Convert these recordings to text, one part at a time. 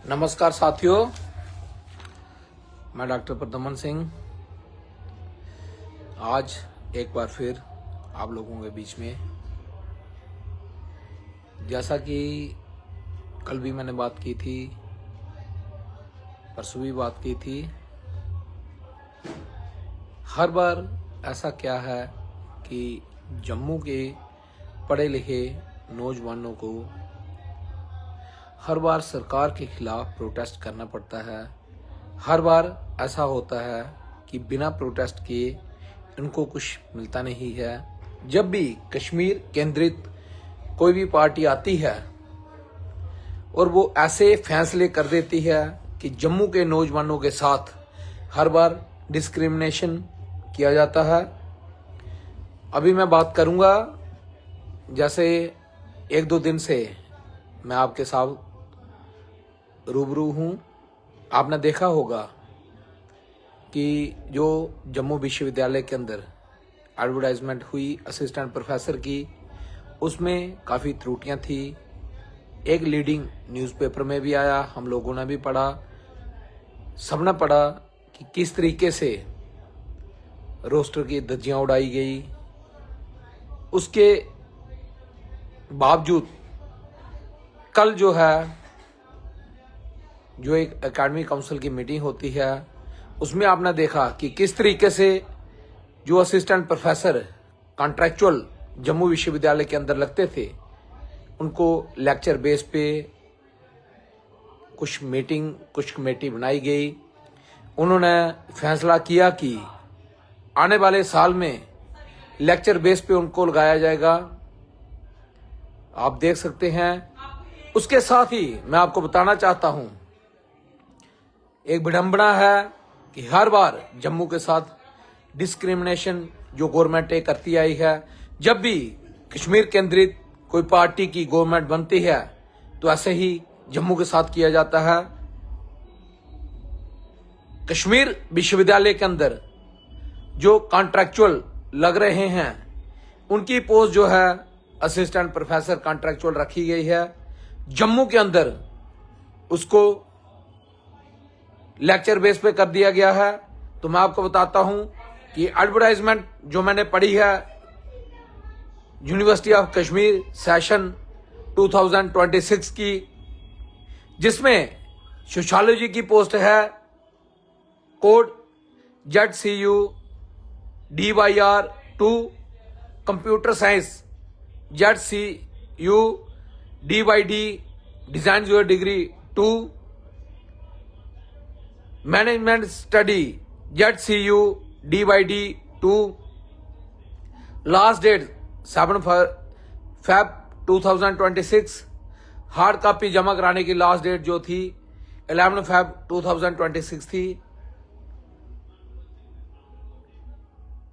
नमस्कार साथियों, मैं डॉक्टर प्रदमन सिंह आज एक बार फिर आप लोगों के बीच में। जैसा कि कल भी मैंने बात की थी, परसों भी बात की थी, हर बार ऐसा क्या है कि जम्मू के पढ़े लिखे नौजवानों को हर बार सरकार के खिलाफ प्रोटेस्ट करना पड़ता है। हर बार ऐसा होता है कि बिना प्रोटेस्ट किए इनको कुछ मिलता नहीं है। जब भी कश्मीर केंद्रित कोई भी पार्टी आती है और वो ऐसे फैसले कर देती है कि जम्मू के नौजवानों के साथ हर बार डिस्क्रिमिनेशन किया जाता है। अभी मैं बात करूंगा, जैसे एक दो दिन से मैं आपके साथ रूबरू हूं। आपने देखा होगा कि जो जम्मू विश्वविद्यालय के अंदर एडवर्टाइजमेंट हुई असिस्टेंट प्रोफेसर की, उसमें काफ़ी त्रुटियां थी। एक लीडिंग न्यूज़पेपर में भी आया, हम लोगों ने भी पढ़ा, सबने पढ़ा कि किस तरीके से रोस्टर की धज्जियां उड़ाई गई। उसके बावजूद कल जो एक एकेडमिक काउंसिल की मीटिंग होती है, उसमें आपने देखा कि किस तरीके से जो असिस्टेंट प्रोफेसर कॉन्ट्रैक्चुअल जम्मू विश्वविद्यालय के अंदर लगते थे, उनको लेक्चर बेस पे कुछ कमेटी बनाई गई। उन्होंने फैसला किया कि आने वाले साल में लेक्चर बेस पे उनको लगाया जाएगा। आप देख सकते हैं। उसके साथ ही मैं आपको बताना चाहता हूं, एक विडंबना है कि हर बार जम्मू के साथ डिस्क्रिमिनेशन जो गवर्नमेंट करती आई है। जब भी कश्मीर केंद्रित कोई पार्टी की गवर्नमेंट बनती है तो ऐसे ही जम्मू के साथ किया जाता है। कश्मीर विश्वविद्यालय के अंदर जो कॉन्ट्रैक्चुअल लग रहे हैं, उनकी पोस्ट जो है असिस्टेंट प्रोफेसर कॉन्ट्रैक्चुअल रखी गई है। जम्मू के अंदर उसको लेक्चर बेस पे कर दिया गया है। तो मैं आपको बताता हूं कि एडवर्टाइजमेंट जो मैंने पढ़ी है यूनिवर्सिटी ऑफ कश्मीर सेशन 2026 की, जिसमें सोशियोलॉजी की पोस्ट है code ZCU DYR2, computer science ZCU DYD design your degree 2, management study ZCU DYD 2। Last date 7 Feb 2026। Hard copy जमा कराने की लास्ट डेट जो थी 11 Feb 2026 थी।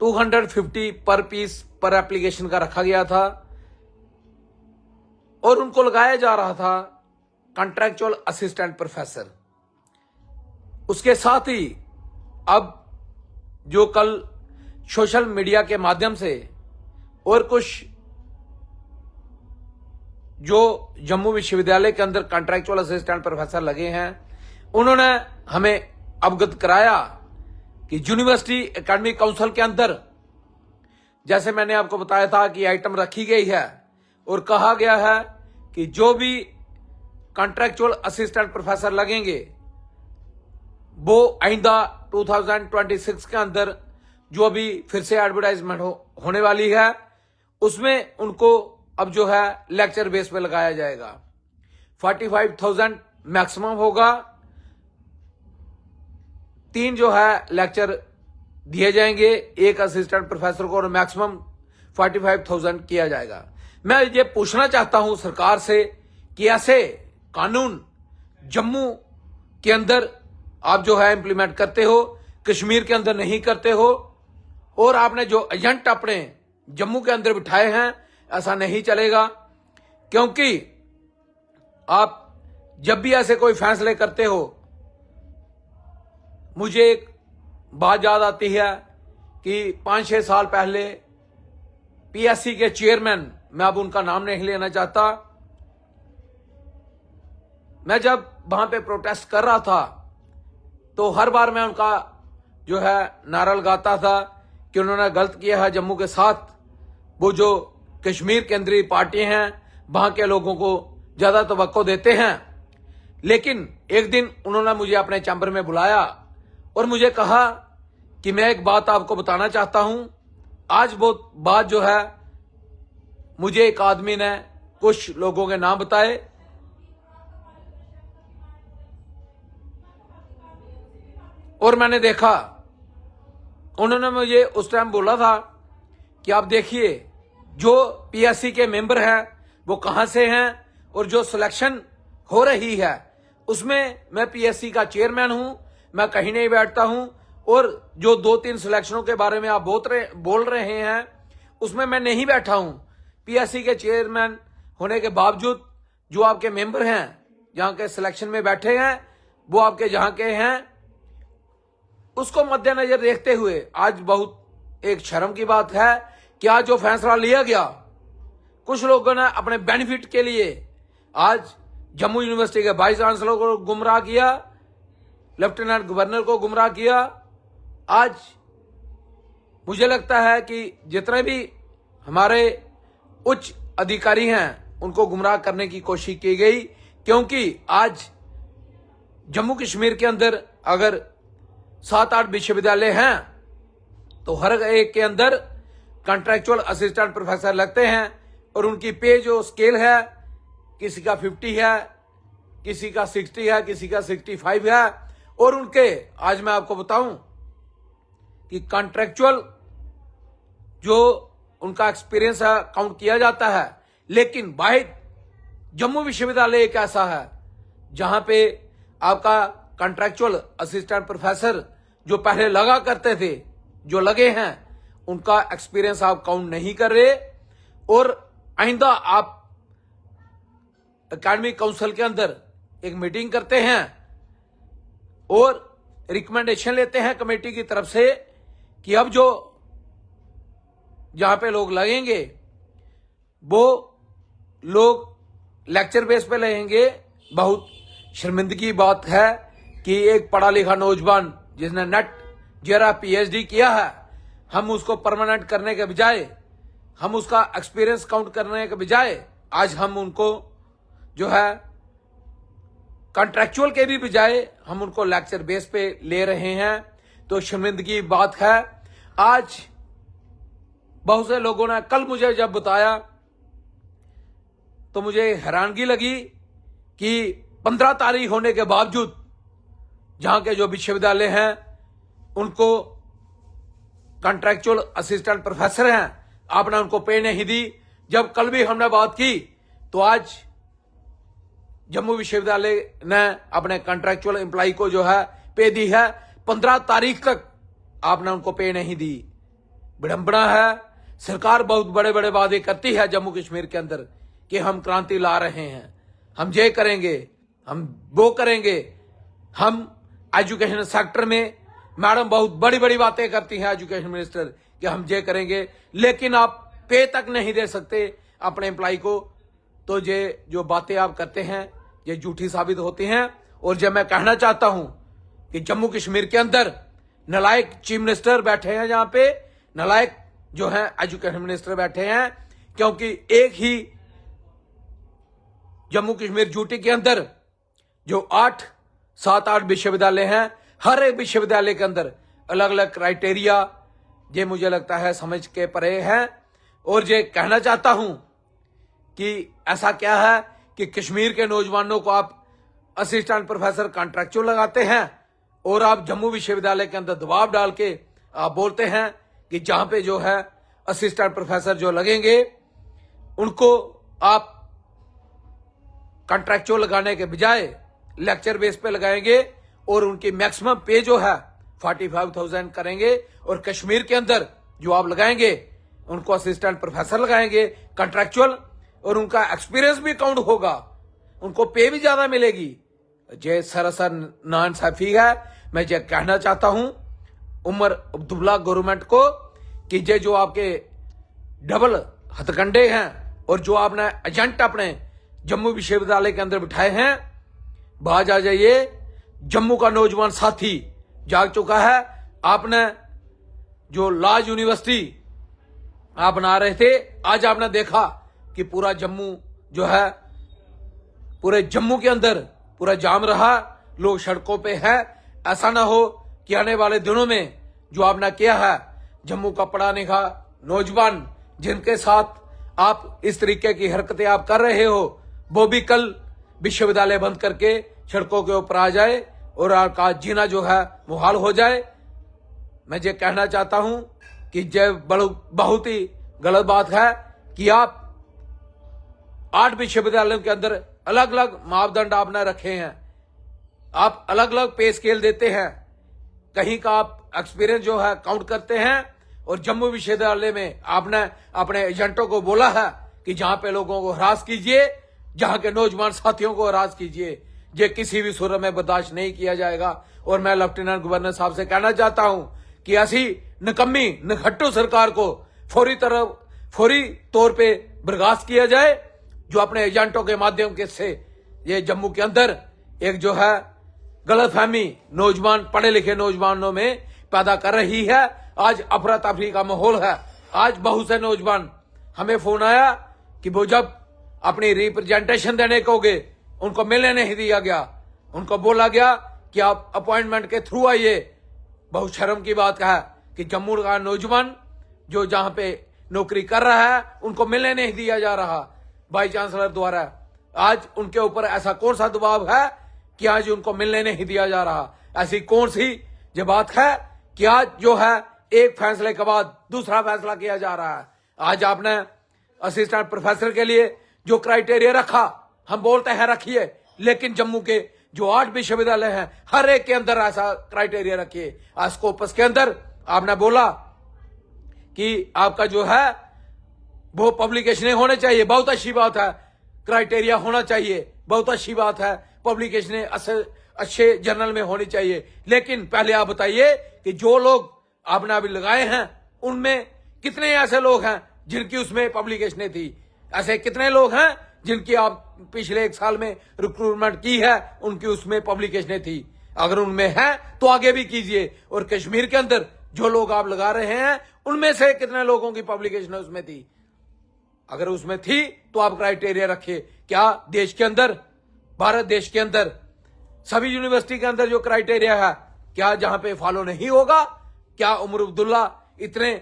250 पर पीस पर एप्लीकेशन का रखा गया था और उनको लगाया जा रहा था कॉन्ट्रैक्चुअल असिस्टेंट प्रोफेसर। उसके साथ ही अब जो कल सोशल मीडिया के माध्यम से और कुछ जो जम्मू विश्वविद्यालय के अंदर कॉन्ट्रैक्चुअल असिस्टेंट प्रोफेसर लगे हैं, उन्होंने हमें अवगत कराया कि यूनिवर्सिटी एकेडमिक काउंसिल के अंदर, जैसे मैंने आपको बताया था कि आइटम रखी गई है और कहा गया है कि जो भी कॉन्ट्रैक्चुअल असिस्टेंट प्रोफेसर लगेंगे वो आइंदा 2026 के अंदर जो अभी फिर से एडवर्टाइजमेंट होने वाली है, उसमें उनको अब जो है लेक्चर बेस पे लगाया जाएगा। 45,000 मैक्सिमम होगा। 3 जो है लेक्चर दिए जाएंगे एक असिस्टेंट प्रोफेसर को और मैक्सिमम 45,000 किया जाएगा। मैं ये पूछना चाहता हूं सरकार से कि ऐसे कानून जम्मू के अंदर आप जो है इंप्लीमेंट करते हो, कश्मीर के अंदर नहीं करते हो, और आपने जो एजेंट अपने जम्मू के अंदर बिठाए हैं, ऐसा नहीं चलेगा। क्योंकि आप जब भी ऐसे कोई फैसले करते हो, मुझे एक बात याद आती है कि 5-6 साल पहले PSC के चेयरमैन, मैं अब उनका नाम नहीं लेना चाहता, मैं जब वहां पे प्रोटेस्ट कर रहा था तो हर बार मैं उनका जो है नारा लगाता था कि उन्होंने गलत किया है जम्मू के साथ। वो जो कश्मीर केंद्रीय पार्टी हैं वहां के लोगों को ज्यादा तवक्को देते हैं। लेकिन एक दिन उन्होंने मुझे अपने चैम्बर में बुलाया और मुझे कहा कि मैं एक बात आपको बताना चाहता हूं। आज वो बात जो है मुझे एक आदमी ने कुछ लोगों के नाम बताए और मैंने देखा, उन्होंने मुझे उस टाइम बोला था कि आप देखिए जो पीएससी के मेंबर हैं वो कहां से हैं और जो सिलेक्शन हो रही है उसमें मैं पीएससी का चेयरमैन हूं, मैं कहीं नहीं बैठता हूं। और जो 2-3 सिलेक्शनों के बारे में आप बोल रहे हैं उसमें मैं नहीं बैठा हूं। पीएससी के चेयरमैन होने के बावजूद जो आपके मेंबर हैं जहां के सिलेक्शन में बैठे हैं वो आपके जहां के हैं, उसको मद्देनजर देखते हुए आज बहुत एक शर्म की बात है कि आज जो फैसला लिया गया, कुछ लोगों ने अपने बेनिफिट के लिए आज जम्मू यूनिवर्सिटी के वाइस चांसलर को गुमराह किया, लेफ्टिनेंट गवर्नर को गुमराह किया। आज मुझे लगता है कि जितने भी हमारे उच्च अधिकारी हैं उनको गुमराह करने की कोशिश की गई, क्योंकि आज जम्मू कश्मीर के अंदर अगर 7-8 विश्वविद्यालय हैं तो हर एक के अंदर कॉन्ट्रैक्चुअल असिस्टेंट प्रोफेसर लगते हैं और उनकी पे जो स्केल है किसी का 50 है, किसी का 60 है, किसी का 65 है। और उनके आज मैं आपको बताऊं कि कॉन्ट्रैक्चुअल जो उनका एक्सपीरियंस है काउंट किया जाता है, लेकिन वाहिद जम्मू विश्वविद्यालय एक ऐसा है जहां पे आपका कॉन्ट्रैक्चुअल असिस्टेंट प्रोफेसर जो पहले लगा करते थे, जो लगे हैं, उनका एक्सपीरियंस आप काउंट नहीं कर रहे। और आइंदा आप एकेडमिक काउंसिल के अंदर एक मीटिंग करते हैं और रिकमेंडेशन लेते हैं कमेटी की तरफ से कि अब जो जहां पे लोग लगेंगे वो लोग लेक्चर बेस पे लगेंगे। बहुत शर्मिंदगी की बात है कि एक पढ़ा लिखा नौजवान जिसने नेट जेरा पीएचडी किया है, हम उसको परमानेंट करने के बजाय, हम उसका एक्सपीरियंस काउंट करने के बजाय आज हम उनको जो है कॉन्ट्रैक्चुअल के भी बजाय हम उनको लेक्चर बेस पे ले रहे हैं। तो शर्मिंदगी की बात है। आज बहुत से लोगों ने कल मुझे जब बताया तो मुझे हैरानगी लगी कि 15 तारीख होने के बावजूद जहां के जो विश्वविद्यालय हैं उनको कॉन्ट्रैक्चुअल असिस्टेंट प्रोफेसर हैं, आपने उनको पे नहीं दी। जब कल भी हमने बात की तो आज जम्मू विश्वविद्यालय ने अपने कॉन्ट्रैक्चुअल एम्प्लॉय को जो है पे दी है, 15 तारीख तक आपने उनको पे नहीं दी। विडंबना है। सरकार बहुत बड़े बड़े वादे करती है जम्मू कश्मीर के अंदर कि हम क्रांति ला रहे हैं, हम ये करेंगे, हम वो करेंगे। हम एजुकेशन सेक्टर में मैडम बहुत बड़ी बड़ी बातें करती हैं एजुकेशन मिनिस्टर कि हम ये करेंगे, लेकिन आप पे तक नहीं दे सकते अपने एम्प्लॉय को। तो ये जो बातें आप करते हैं ये झूठी साबित होती हैं। और जब मैं कहना चाहता हूं कि जम्मू कश्मीर के अंदर नालायक चीफ मिनिस्टर बैठे हैं, जहां पे नालायक जो है एजुकेशन मिनिस्टर बैठे हैं, क्योंकि एक ही जम्मू कश्मीर यूटी के अंदर जो 7-8 विश्वविद्यालय हैं, हर एक विश्वविद्यालय के अंदर अलग अलग क्राइटेरिया, ये मुझे लगता है समझ के परे हैं। और ये कहना चाहता हूं कि ऐसा क्या है कि कश्मीर के नौजवानों को आप असिस्टेंट प्रोफेसर कॉन्ट्रैक्चुअल लगाते हैं और आप जम्मू विश्वविद्यालय के अंदर दबाव डाल के आप बोलते हैं कि जहां पे जो है असिस्टेंट प्रोफेसर जो लगेंगे उनको आप कॉन्ट्रैक्चुअल लगाने के बजाय लेक्चर बेस पे लगाएंगे और उनकी मैक्सिमम पे जो है 45,000 करेंगे। और कश्मीर के अंदर जो आप लगाएंगे उनको असिस्टेंट प्रोफेसर लगाएंगे कॉन्ट्रैक्चुअल, और उनका एक्सपीरियंस भी काउंट होगा, उनको पे भी ज्यादा मिलेगी। ये सरासर नाइंसाफी है। मैं ये कहना चाहता हूं उमर अब्दुल्ला गवर्नमेंट को कि ये जो आपके डबल हथकंडे हैं और जो आपने एजेंट अपने जम्मू विश्वविद्यालय के अंदर बिठाए हैं, बाज आ जाइए, जम्मू का नौजवान साथी जाग चुका है। आपने जो लाज यूनिवर्सिटी आप बना रहे थे, आज आपने देखा कि पूरा जम्मू जो है, पूरे जम्मू के अंदर पूरा जाम रहा, लोग सड़कों पे हैं। ऐसा ना हो कि आने वाले दिनों में जो आपने किया है, जम्मू का पढ़ा लिखा नौजवान जिनके साथ आप इस तरीके की हरकतें आप कर रहे हो, वो भी कल विश्वविद्यालय बंद करके सड़कों के ऊपर आ जाए और आपका जीना जो है मुहाल हो जाए। मैं ये कहना चाहता हूं कि ये बहुत ही गलत बात है कि आप 8 विश्वविद्यालयों के अंदर अलग अलग मापदंड आपने रखे हैं, आप अलग अलग पे स्केल देते हैं, कहीं का आप एक्सपीरियंस जो है काउंट करते हैं, और जम्मू विश्वविद्यालय में आपने अपने एजेंटों को बोला है कि जहां पे लोगों को हरास कीजिए, जहां के नौजवान साथियों को हरास कीजिए। ये किसी भी सूरत में बर्दाश्त नहीं किया जाएगा। और मैं लेफ्टिनेंट गवर्नर साहब से कहना चाहता हूं कि ऐसी निकम्मी निखट्टू सरकार को फौरी तौर पे बर्खास्त किया जाए, जो अपने एजेंटों के माध्यम से ये जम्मू के अंदर एक जो है गलतफहमी नौजवान, पढ़े लिखे नौजवानों में पैदा कर रही है। आज अफरा तफरी का माहौल है। आज बहुत से नौजवान, हमें फोन आया कि वो जब अपनी रिप्रेजेंटेशन देने को गए, उनको मिलने नहीं दिया गया, उनको बोला गया कि आप अपॉइंटमेंट के थ्रू आइए। बहुत शर्म की बात है कि जम्मू का नौजवान जो जहां पे नौकरी कर रहा है, उनको मिलने नहीं दिया जा रहा वाइस चांसलर द्वारा। आज उनके ऊपर ऐसा कौन सा दबाव है कि आज उनको मिलने नहीं दिया जा रहा? ऐसी कौन सी ये बात है कि आज जो है एक फैसले के बाद दूसरा फैसला किया जा रहा है? आज आपने असिस्टेंट प्रोफेसर के लिए जो क्राइटेरिया रखा, हम बोलते हैं रखिए, लेकिन जम्मू के जो 8 विश्वविद्यालय हैं, हर एक के अंदर ऐसा क्राइटेरिया रखिए। स्कोपस के अंदर आपने बोला कि आपका जो है वो पब्लिकेशन होने चाहिए, बहुत अच्छी बात है। क्राइटेरिया होना चाहिए, बहुत अच्छी बात है। पब्लिकेशन अच्छे जर्नल में होनी चाहिए, लेकिन पहले आप बताइए कि जो लोग आपने अभी लगाए हैं, उनमें कितने ऐसे लोग हैं जिनकी उसमें पब्लिकेशनें थी? ऐसे कितने लोग हैं जिनकी आप पिछले 1 साल में रिक्रूटमेंट की है, उनकी उसमें पब्लिकेशनें थी? अगर उनमें है तो आगे भी कीजिए। और कश्मीर के अंदर जो लोग आप लगा रहे हैं, उनमें से कितने लोगों की पब्लिकेशन उसमें थी? अगर उसमें थी तो आप क्राइटेरिया रखिए। क्या देश के अंदर, भारत देश के अंदर सभी यूनिवर्सिटी के अंदर जो क्राइटेरिया है, क्या जहां पे फॉलो नहीं होगा? क्या उमर अब्दुल्ला इतने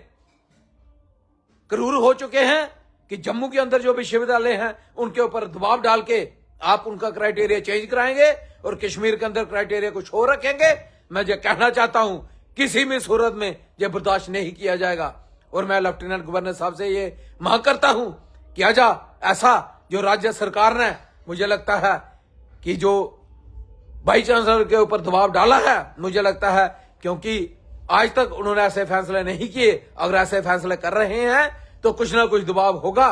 क्रूर हो चुके हैं कि जम्मू के अंदर जो विश्वविद्यालय हैं उनके ऊपर दबाव डाल के आप उनका क्राइटेरिया चेंज कराएंगे और कश्मीर के अंदर क्राइटेरिया कुछ और रखेंगे? मैं ये कहना चाहता हूं, किसी भी सूरत में यह बर्दाश्त नहीं किया जाएगा। और मैं लेफ्टिनेंट गवर्नर साहब से ये मांग करता हूं कि आजा ऐसा जो राज्य सरकार ने, मुझे लगता है कि जो वाइस चांसलर के ऊपर दबाव डाला है, मुझे लगता है क्योंकि आज तक उन्होंने ऐसे फैसले नहीं किए, अगर ऐसे फैसले कर रहे हैं तो कुछ ना कुछ दबाव होगा।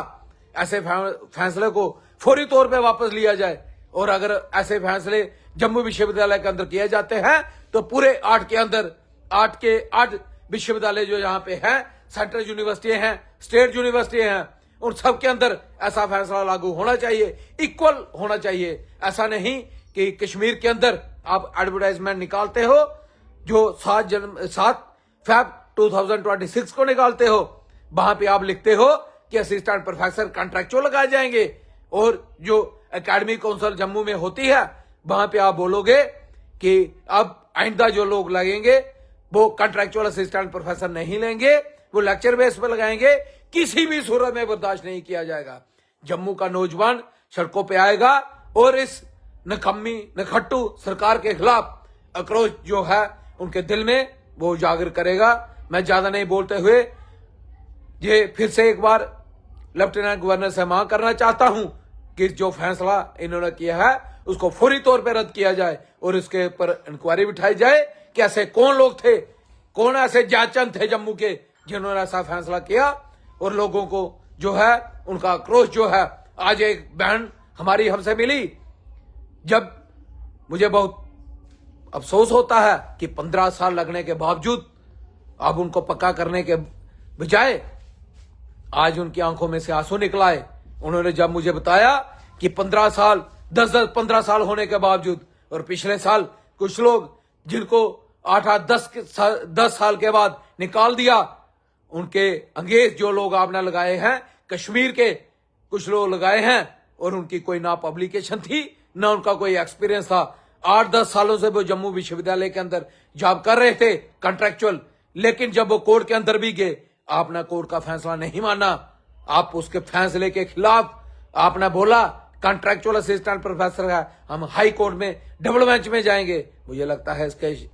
ऐसे फैसले को फौरी तौर पे वापस लिया जाए। और अगर ऐसे फैसले जम्मू विश्वविद्यालय के अंदर किए जाते हैं तो पूरे 8 के अंदर 8 विश्वविद्यालय जो यहाँ पे हैं, सेंट्रल यूनिवर्सिटी हैं, स्टेट यूनिवर्सिटी हैं, उन सब के अंदर ऐसा फैसला लागू होना चाहिए, इक्वल होना चाहिए। ऐसा नहीं कि कश्मीर के अंदर आप एडवर्टाइजमेंट निकालते हो जो 7 फैब 2026 को निकालते हो, वहां पे आप लिखते हो कि असिस्टेंट प्रोफेसर कॉन्ट्रैक्चुअल लगाए जाएंगे, और जो एकेडमिक काउंसिल जम्मू में होती है वहां पे आप बोलोगे कि अब आइंदा जो लोग लगेंगे वो कॉन्ट्रैक्चुअल असिस्टेंट प्रोफेसर नहीं लेंगे, वो लेक्चर बेस पे लगाएंगे। किसी भी सूरत में बर्दाश्त नहीं किया जाएगा। जम्मू का नौजवान सड़कों पे आएगा और इस नकम्मी नखट्टू सरकार के खिलाफ आक्रोश जो है उनके दिल में वो उजागर करेगा। मैं ज्यादा नहीं बोलते हुए ये फिर से एक बार लेफ्टिनेंट गवर्नर से मांग करना चाहता हूं कि जो फैसला इन्होंने किया है उसको फौरी तौर पर रद्द किया जाए और इसके ऊपर इंक्वायरी बिठाई जाए कि ऐसे कौन लोग थे, कौन ऐसे जाचंद थे जम्मू के जिन्होंने ऐसा फैसला किया। और लोगों को जो है उनका आक्रोश जो है, आज एक बहन हमारी हमसे मिली, जब मुझे बहुत अफसोस होता है कि 15 साल लगने के बावजूद अब उनको पक्का करने के बजाय आज उनकी आंखों में से आंसू निकलाए। उन्होंने जब मुझे बताया कि 15 साल 10-15 साल होने के बावजूद और पिछले साल कुछ लोग जिनको 8-10 साल के बाद निकाल दिया, उनके अंगेज जो लोग आपने लगाए हैं, कश्मीर के कुछ लोग लगाए हैं, और उनकी कोई ना पब्लिकेशन थी ना उनका कोई एक्सपीरियंस था। 8-10 सालों से वो जम्मू विश्वविद्यालय के अंदर जॉब कर रहे थे कॉन्ट्रेक्चुअल, लेकिन जब वो कोर्ट के अंदर भी गए, आपने कोर्ट का फैसला नहीं माना। आप उसके फैसले के खिलाफ आपने बोला कॉन्ट्रेक्चुअल असिस्टेंट प्रोफेसर है, हम हाई कोर्ट में डबल बेंच में जाएंगे। मुझे लगता है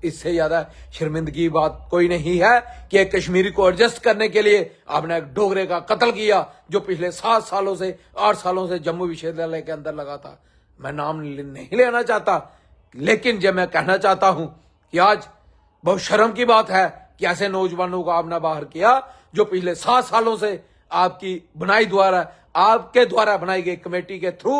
इससे ज्यादा शर्मिंदगी बात कोई नहीं है कि एक कश्मीरी को एडजस्ट करने के लिए आपने एक डोगरे का कत्ल किया जो पिछले 8 सालों से जम्मू विश्वविद्यालय के अंदर लगा था। मैं नाम नहीं लेना चाहता, लेकिन जब मैं कहना चाहता हूं कि आज बहुत शर्म की बात है कि ऐसे नौजवानों को आपने बाहर किया जो पिछले 7 सालों से आपके द्वारा बनाई गई कमेटी के थ्रू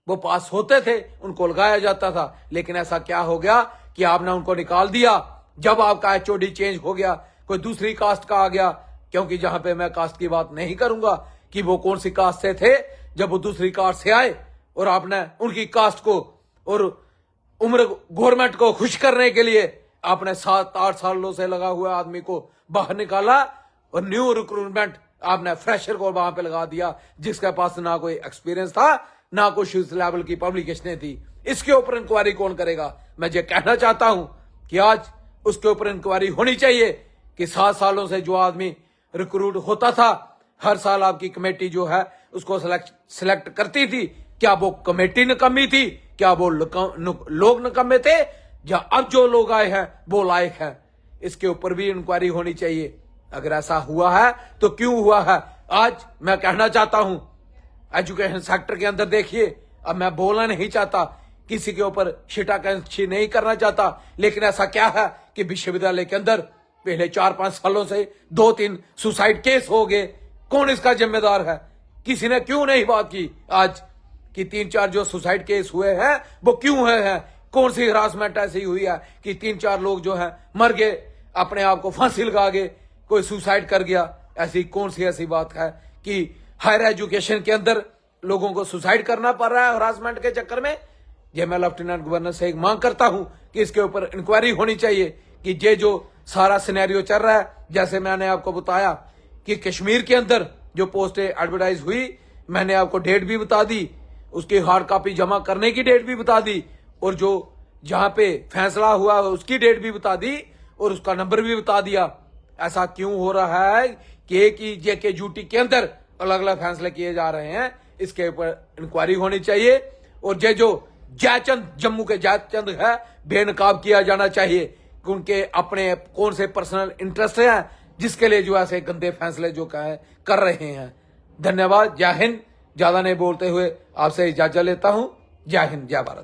वो पास होते थे, उनको लगाया जाता था। लेकिन ऐसा क्या हो गया कि आपने उनको निकाल दिया जब आपका एचओडी चेंज हो गया, कोई दूसरी कास्ट का आ गया। क्योंकि जहां पे मैं कास्ट की बात नहीं करूंगा कि वो कौन सी कास्ट से थे, जब वो दूसरी कास्ट से आए और आपने उनकी कास्ट को और उम्र गवर्नमेंट को खुश करने के लिए आपने 7-8 सालों से लगा हुआ आदमी को बाहर निकाला और न्यू रिक्रूटमेंट आपने फ्रेशर को वहां पे लगा दिया जिसके पास ना कोई एक्सपीरियंस था ना कुछ उस लेवल की पब्लिकेशनें थी। इसके ऊपर इंक्वायरी कौन करेगा? मैं ये कहना चाहता हूं कि आज उसके ऊपर इंक्वायरी होनी चाहिए कि 7 सालों से जो आदमी रिक्रूट होता था, हर साल आपकी कमेटी जो है उसको सिलेक्ट करती थी, क्या वो कमेटी निकम्मी थी? क्या वो लोग निकम्मे थे? या अब जो लोग आए हैं वो लायक हैं? इसके ऊपर भी इंक्वायरी होनी चाहिए। अगर ऐसा हुआ है तो क्यों हुआ है? आज मैं कहना चाहता हूं एजुकेशन सेक्टर के अंदर देखिए, अब मैं बोलना नहीं चाहता, किसी के ऊपर शिटाकंशी नहीं करना चाहता, लेकिन ऐसा क्या है कि विश्वविद्यालय के अंदर पहले 4-5 सालों से 2-3 सुसाइड केस हो गए। कौन इसका जिम्मेदार है? किसी ने क्यों नहीं बात की आज कि 3-4 जो सुसाइड केस हुए हैं वो क्यों हुए हैं? कौन सी हरासमेंट ऐसी हुई है कि 3-4 लोग जो है मर गए, अपने आप को फांसी लगा गए, कोई सुसाइड कर गया? ऐसी कौन सी ऐसी बात है कि हायर एजुकेशन के अंदर लोगों को सुसाइड करना पड़ रहा है हरासमेंट के चक्कर में? ये मैं लेफ्टिनेंट गवर्नर से एक मांग करता हूं कि इसके ऊपर इंक्वायरी होनी चाहिए कि ये जो सारा सिनेरियो चल रहा है, जैसे मैंने आपको बताया कि कश्मीर के अंदर जो पोस्टें एडवर्टाइज हुई, मैंने आपको डेट भी बता दी, उसकी हार्ड कॉपी जमा करने की डेट भी बता दी, और जो जहां पे फैसला हुआ उसकी डेट भी बता दी और उसका नंबर भी बता दिया। ऐसा क्यों हो रहा है कि एक ही जेके ड्यूटी के अंदर अलग अलग फैसले किए जा रहे हैं? इसके ऊपर इंक्वायरी होनी चाहिए। और ये जो जयचंद, जम्मू के जयचंद है, बेनकाब किया जाना चाहिए कि उनके अपने कौन से पर्सनल इंटरेस्ट हैं जिसके लिए जो ऐसे गंदे फैसले जो कर रहे हैं। धन्यवाद। जय हिंद। ज्यादा नहीं बोलते हुए आपसे इजाजत लेता हूं। जय हिंद, जय भारत।